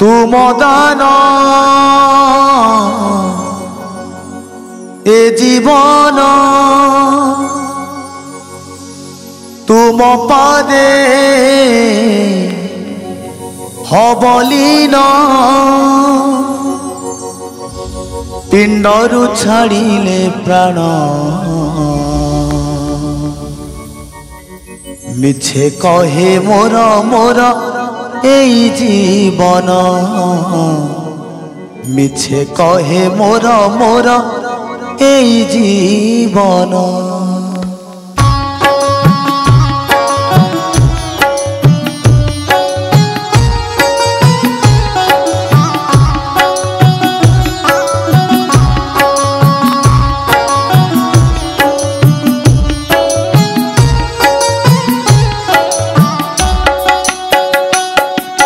तुम दान ए जीवन तुम पादे हबलीन पिंडरु छाड़िले प्राण मिछे कहे मोर मोर एई जीवन मिछे कहे मोर मोर एई जीवन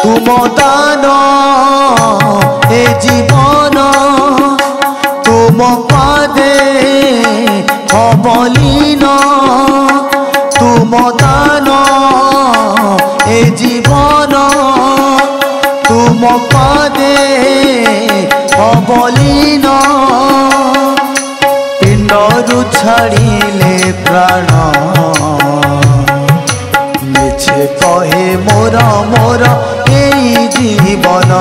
तुम दान ए जीवन तुम पादे हबलीन तुम दान ए जीवन तुम पादे हबलीन पिंडरु छाड़िले प्राण मिछे कहे मोर मोर एई जीवन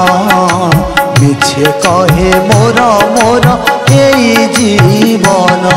मिछे कहे मोर मोर एई जीवन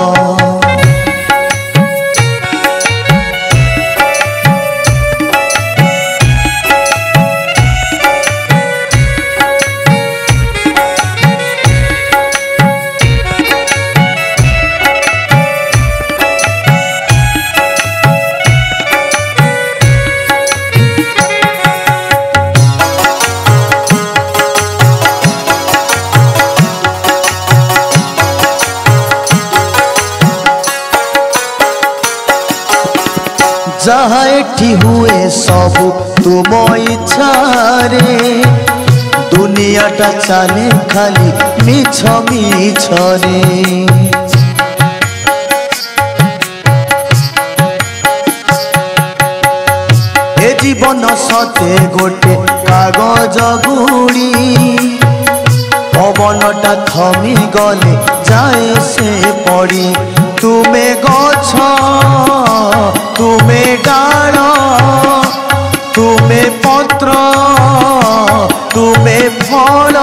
जहाँ एठी हुए सबू तुम इच्छा रे दुनियाटा चले खाली मिछ मिछ रे ए जीवन सते गोटे कागज गुड़ी पवनटा थमी गले जाए से पड़ी तुमे गछ तुमे डाल तुमे पत्र तुमे फल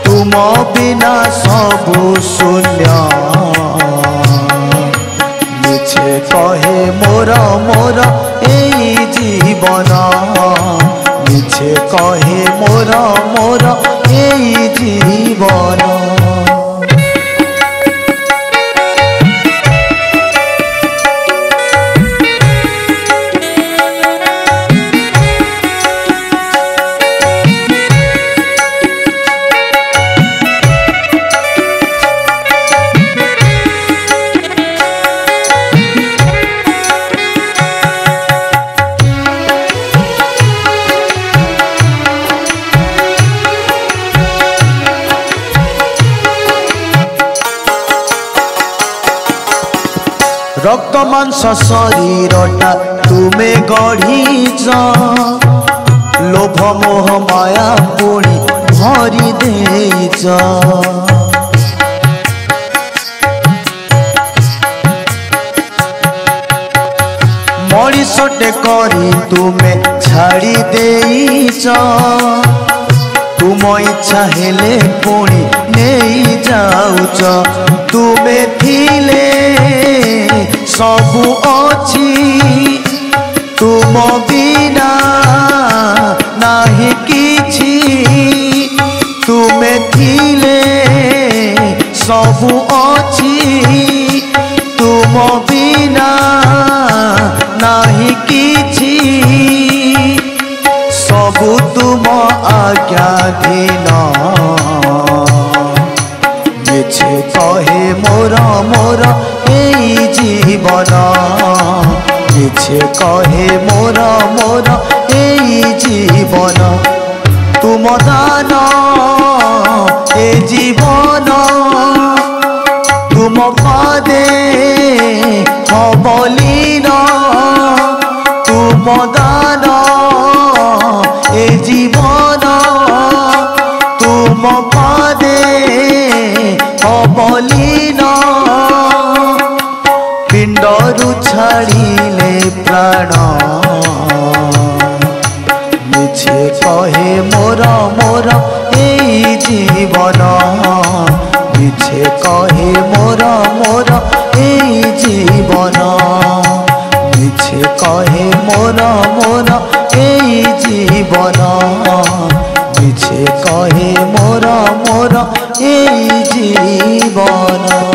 तुम बिना सबु शून्य मिछे कहे मोर मोर एई जीवन मिछे कहे मोर मोर एई जीवन रक्त मांस शरीरटा तुमे गढ़ीच लोभ मोह माया पुणी भरी देच मणिषटे करी तुमे छाड़ी देच तुम इच्छा हेले पुणी नहीं जाऊच तुमे थिले सबु अछि तुम बिना नाही किछि तुमे थिले सबु अछि तुम बिना नाही किछि सबु तुम आज्ञाधीन मिछे कहे मोर मोर एई जीवन मिछे कहे मोर मोर एई जीवन तुम दान ए जीवन तुम पादे हबलीन तुम दान ए जीवन जीवन तुम पादे अबलीन पिंडरु छाड़िले प्राण मिछे कहे मोर मोर एई जीवन मिछे कहे मोर मोर एई जीवन मिछे कहे मोर मोर एई जीवन मिछे कहे मोर मोर एई जीवन।